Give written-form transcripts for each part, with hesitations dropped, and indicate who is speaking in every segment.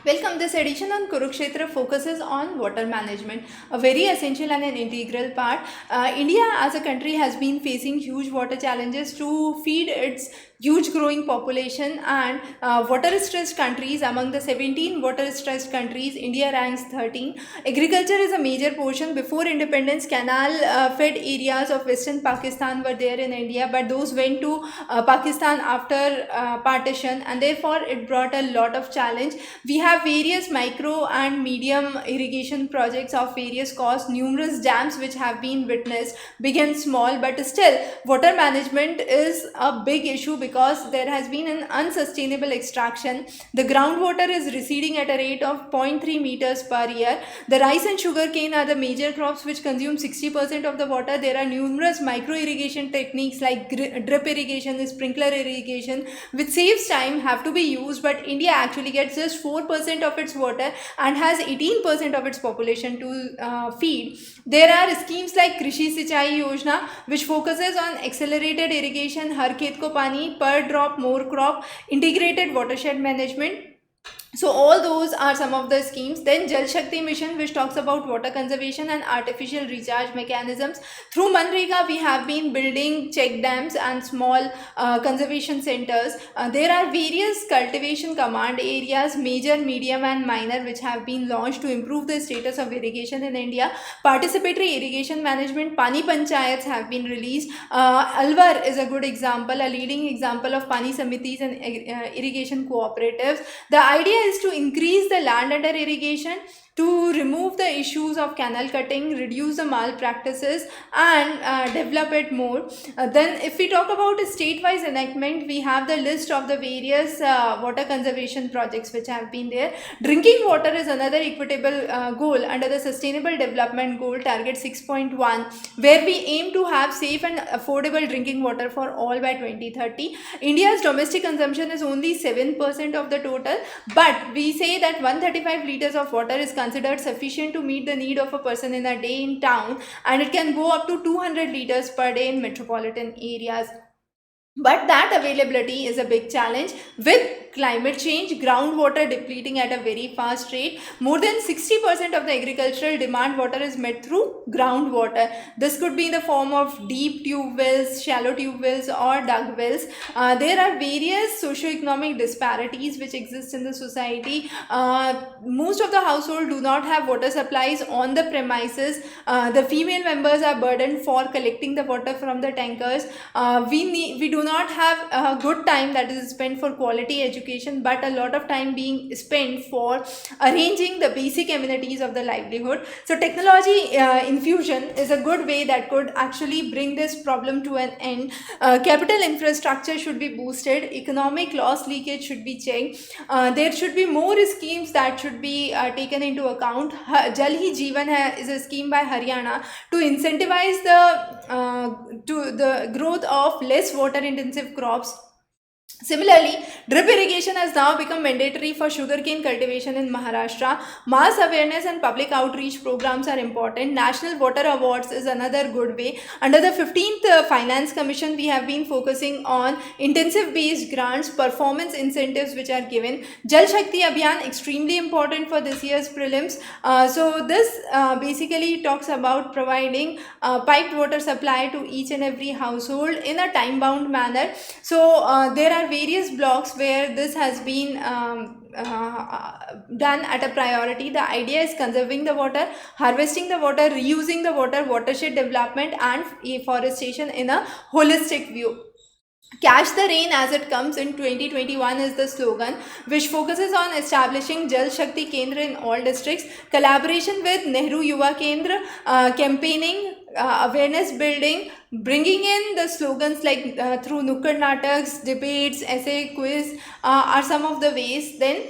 Speaker 1: Welcome. This edition on Kurukshetra focuses on water management, a very essential and an integral part. India as a country has been facing huge water challenges to feed its huge growing population, and water stressed countries, among the 17 water stressed countries, India ranks 13. Agriculture is a major portion. Before independence, canal fed areas of western Pakistan were there in India, but those went to Pakistan after partition, and therefore it brought a lot of challenge. We have various micro and medium irrigation projects of various costs, numerous dams which have been witnessed, big and small, but still water management is a big issue because there has been an unsustainable extraction. The groundwater is receding at a rate of 0.3 meters per year. The rice and sugar cane are the major crops which consume 60% of the water. There are numerous micro irrigation techniques like drip irrigation, sprinkler irrigation, which saves time, have to be used, but India actually gets just 4% of its water and has 18% of its population to feed. There are schemes like Krishi Sinchai Yojana, which focuses on accelerated irrigation, Har Khet Ko Pani, per drop more crop, integrated watershed management. So all those are some of the schemes. Then Jal Shakti Mission, which talks about water conservation and artificial recharge mechanisms. Through Manrega, we have been building check dams and small conservation centers. There are various cultivation command areas, major, medium and minor, which have been launched to improve the status of irrigation in India. Participatory irrigation management, Pani Panchayats have been released. Alwar is a good example, a leading example of Pani Samitis and irrigation cooperatives. The idea is to increase the land under irrigation, to remove the issues of canal cutting, reduce the malpractices and develop it more. Then if we talk about a state-wise enactment, we have the list of the various water conservation projects which have been there. Drinking water is another equitable goal under the Sustainable Development Goal Target 6.1, where we aim to have safe and affordable drinking water for all by 2030. India's domestic consumption is only 7% of the total, but we say that 135 liters of water is considered sufficient to meet the need of a person in a day in town, and it can go up to 200 liters per day in metropolitan areas. But that availability is a big challenge. With climate change, groundwater depleting at a very fast rate, more than 60% of the agricultural demand water is met through groundwater. This could be in the form of deep tube wells, shallow tube wells or dug wells. There are various socio-economic disparities which exist in the society. Most of the households do not have water supplies on the premises. The female members are burdened for collecting the water from the tankers. We do not have a good time that is spent for quality education, but a lot of time being spent for arranging the basic amenities of the livelihood. So technology infusion is a good way that could actually bring this problem to an end. Capital infrastructure should be boosted, economic loss leakage should be checked. There should be more schemes that should be taken into account. Jal Hi Jeevan Hai is a scheme by Haryana to incentivize the growth of less water intensive crops. Similarly, drip irrigation has now become mandatory for sugarcane cultivation in Maharashtra. Mass awareness and public outreach programs are important. National Water Awards is another good way. Under the 15th Finance Commission, we have been focusing on intensive based grants, performance incentives which are given. Jal Shakti Abhiyan, extremely important for this year's prelims. So this basically talks about providing piped water supply to each and every household in a time bound manner. So there are various blocks where this has been done at a priority. The idea is conserving the water, harvesting the water, reusing the water, watershed development and afforestation in a holistic view. Catch the rain as it comes in 2021 is the slogan, which focuses on establishing Jal Shakti Kendra in all districts, collaboration with Nehru Yuva Kendra, campaigning, awareness building, bringing in the slogans like through Nukkad Nataks, debates, essay, quiz are some of the ways. Then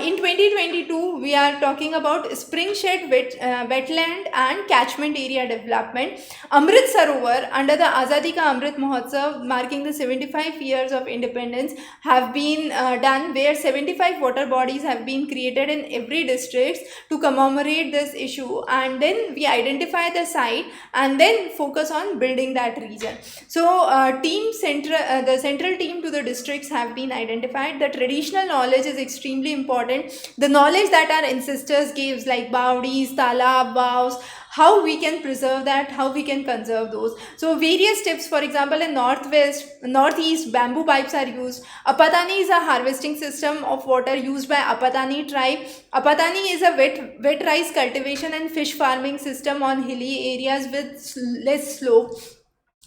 Speaker 1: in 2022, we are talking about spring shed wetland and catchment area development. Amrit Sarovar under the Azadi Ka Amrit Mahotsav, marking the 75 years of independence, have been done, where 75 water bodies have been created in every district to commemorate this issue, and then we identify the site and then focus on building that that region. So the central team to the districts have been identified. The traditional knowledge is extremely important. The knowledge that our ancestors gave, like baudis, talab, vows, how we can preserve that, how we can conserve those. So various tips, for example, in northeast, bamboo pipes are used. Apatani is a harvesting system of water used by Apatani tribe. Apatani is a wet rice cultivation and fish farming system on hilly areas with less slope.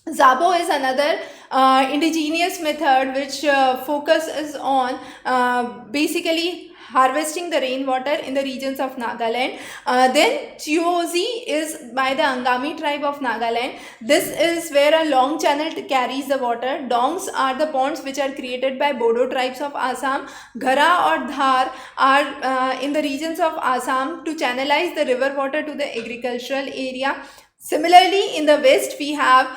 Speaker 1: Zabo is another indigenous method which focuses on basically harvesting the rainwater in the regions of Nagaland. Then Chiozi is by the Angami tribe of Nagaland. This is where a long channel carries the water. Dongs are the ponds which are created by Bodo tribes of Assam. Ghara or Dhar are in the regions of Assam to channelize the river water to the agricultural area. Similarly, in the west, we have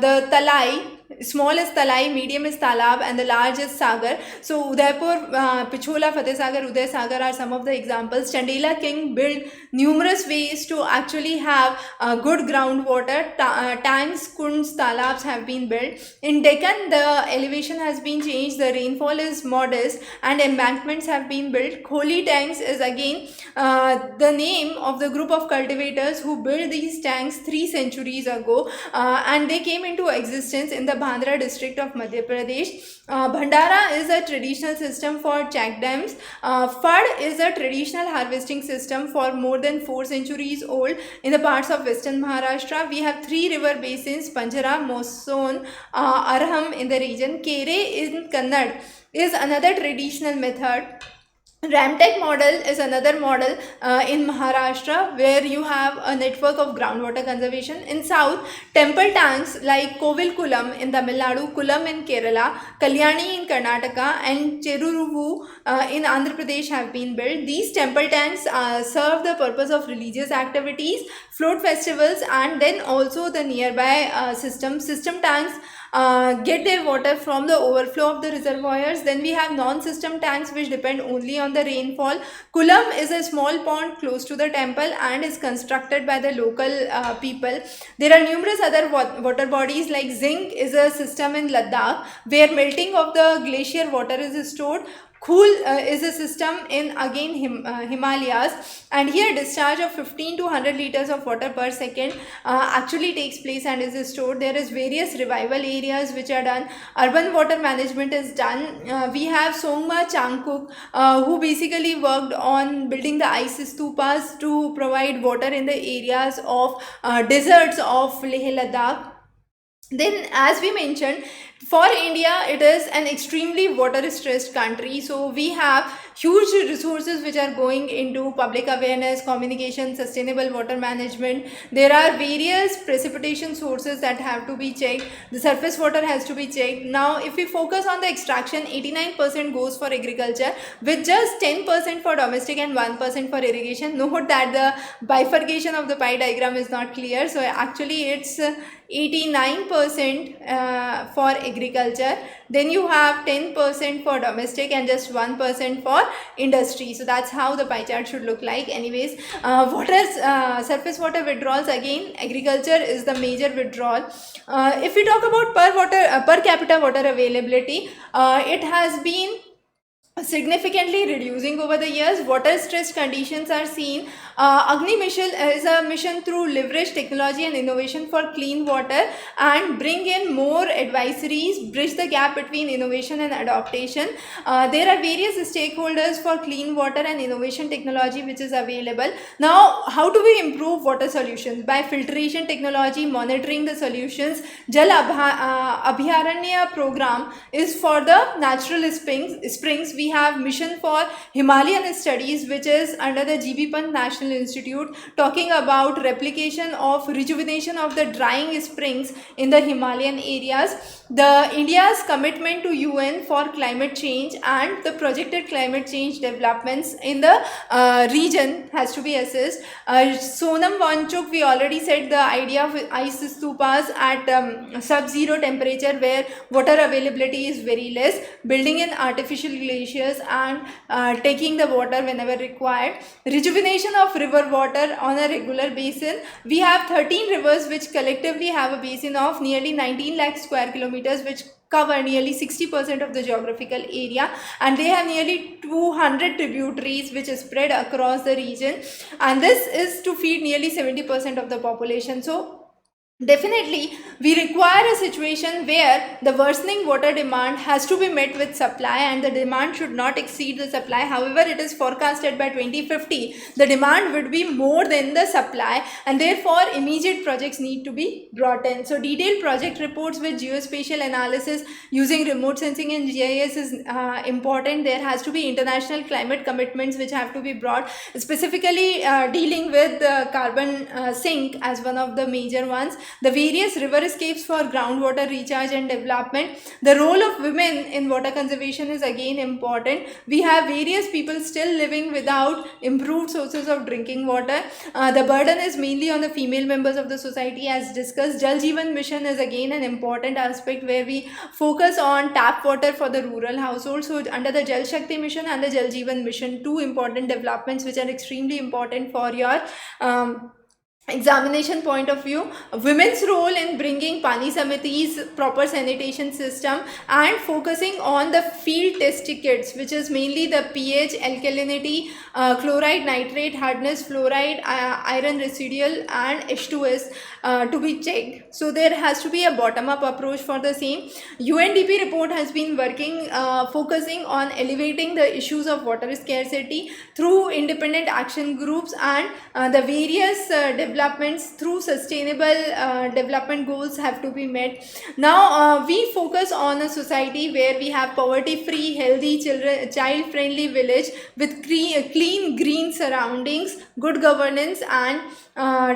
Speaker 1: the Talai. Small is Talai, medium is Talab, and the large is Sagar. So Udaipur, Pichola, Fateh Sagar, Uday Sagar are some of the examples. Chandela King built numerous ways to actually have good groundwater. Tanks, kunds, talabs have been built. In Deccan, the elevation has been changed. The rainfall is modest and embankments have been built. Kholi tanks is again the name of the group of cultivators who built these tanks 3 centuries ago, and they came into existence in the Bhandra district of Madhya Pradesh. Bhandara is a traditional system for check dams. Fad is a traditional harvesting system for more than 4 centuries old in the parts of western Maharashtra. We have 3 river basins, Panjara, Moson, Arham in the region. Kere in Kannad is another traditional method. Ramtech model is another model in Maharashtra where you have a network of groundwater conservation. In south, temple tanks like Kovil Kulam in Tamil Nadu, Kulam in Kerala, Kalyani in Karnataka, and Cheruvu in Andhra Pradesh have been built. These temple tanks serve the purpose of religious activities, float festivals, and then also the nearby system tanks get their water from the overflow of the reservoirs. Then we have non-system tanks which depend only on the rainfall. Kulam is a small pond close to the temple and is constructed by the local people. There are numerous other water bodies, like Zinc is a system in Ladakh where melting of the glacier water is stored. Khul is a system in again Himalayas, and here discharge of 15 to 100 liters of water per second actually takes place and is stored. There is various revival areas which are done. Urban water management is done. We have Songma Changkuk who basically worked on building the ice stupas to provide water in the areas of deserts of Leh Ladakh. Then, as we mentioned, for India, it is an extremely water stressed country. So we have huge resources which are going into public awareness, communication, sustainable water management. There are various precipitation sources that have to be checked. The surface water has to be checked. Now, if we focus on the extraction, 89% goes for agriculture with just 10% for domestic and 1% for irrigation. Note that the bifurcation of the pie diagram is not clear. So actually it's 89% for agriculture, then you have 10% for domestic and just 1% for industry. So that's how the pie chart should look like. Anyways, surface water withdrawals, again agriculture is the major withdrawal. If we talk about per capita water availability, it has been significantly reducing over the years. Water stress conditions are seen. Agni Mission is a mission through leverage technology and innovation for clean water and bring in more advisories, bridge the gap between innovation and adaptation. There are various stakeholders for clean water and innovation technology which is available. Now, how do we improve water solutions? By filtration technology, monitoring the solutions. Jal Abhyaranya program is for the natural springs. We have mission for Himalayan studies which is under the GB Pant National Institute, talking about replication of rejuvenation of the drying springs in the Himalayan areas. The India's commitment to UN for climate change and the projected climate change developments in the region has to be assessed. Sonam Wanchuk, we already said the idea of ice stupas at sub-zero temperature where water availability is very less, building an artificial glacier glaciers and taking the water whenever required. Rejuvenation of river water on a regular basis. We have 13 rivers which collectively have a basin of nearly 19 lakh square kilometers, which cover nearly 60% of the geographical area, and they have nearly 200 tributaries which is spread across the region, and this is to feed nearly 70% of the population. So definitely, we require a situation where the worsening water demand has to be met with supply, and the demand should not exceed the supply. However, it is forecasted by 2050 the demand would be more than the supply, and therefore immediate projects need to be brought in. So detailed project reports with geospatial analysis using remote sensing and GIS is important. There has to be international climate commitments which have to be brought, specifically dealing with carbon sink as one of the major ones. The various river escapes for groundwater recharge and development. The role of women in water conservation is again important. We have various people still living without improved sources of drinking water. The burden is mainly on the female members of the society, as discussed. Jal Jeevan Mission is again an important aspect where we focus on tap water for the rural households. So under the Jal Shakti Mission and the Jal Jeevan Mission, two important developments which are extremely important for your examination point of view. Women's role in bringing Pani Samiti's proper sanitation system and focusing on the field test kits, which is mainly the pH, alkalinity, chloride, nitrate, hardness, fluoride, iron residual and H2S to be checked. So there has to be a bottom-up approach for the same. UNDP report has been working focusing on elevating the issues of water scarcity through independent action groups and the various developments through sustainable development goals have to be met. Now we focus on a society where we have poverty-free, healthy, child-friendly village with clean, green surroundings, good governance and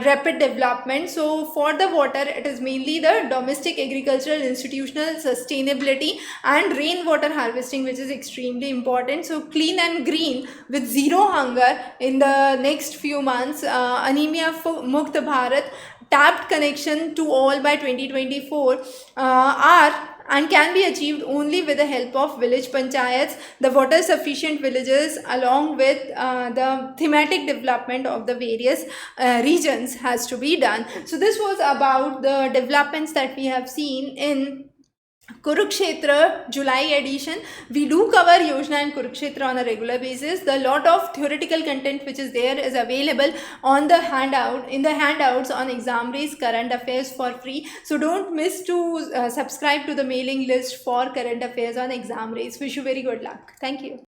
Speaker 1: rapid development. So for the water, it is mainly the domestic agricultural institutional sustainability and rainwater harvesting which is extremely important. So clean and green with zero hunger in the next few months, anemia Mukt Bharat, tapped connection to all by 2024 are and can be achieved only with the help of village panchayats, the water sufficient villages, along with the thematic development of the various regions has to be done. So this was about the developments that we have seen in Kurukshetra July edition. We do cover Yojana and Kurukshetra on a regular basis. The lot of theoretical content which is there is available on the handouts on Exam-Race current affairs for free. So don't miss to subscribe to the mailing list for current affairs on Exam-Race. Wish you very good luck. Thank you.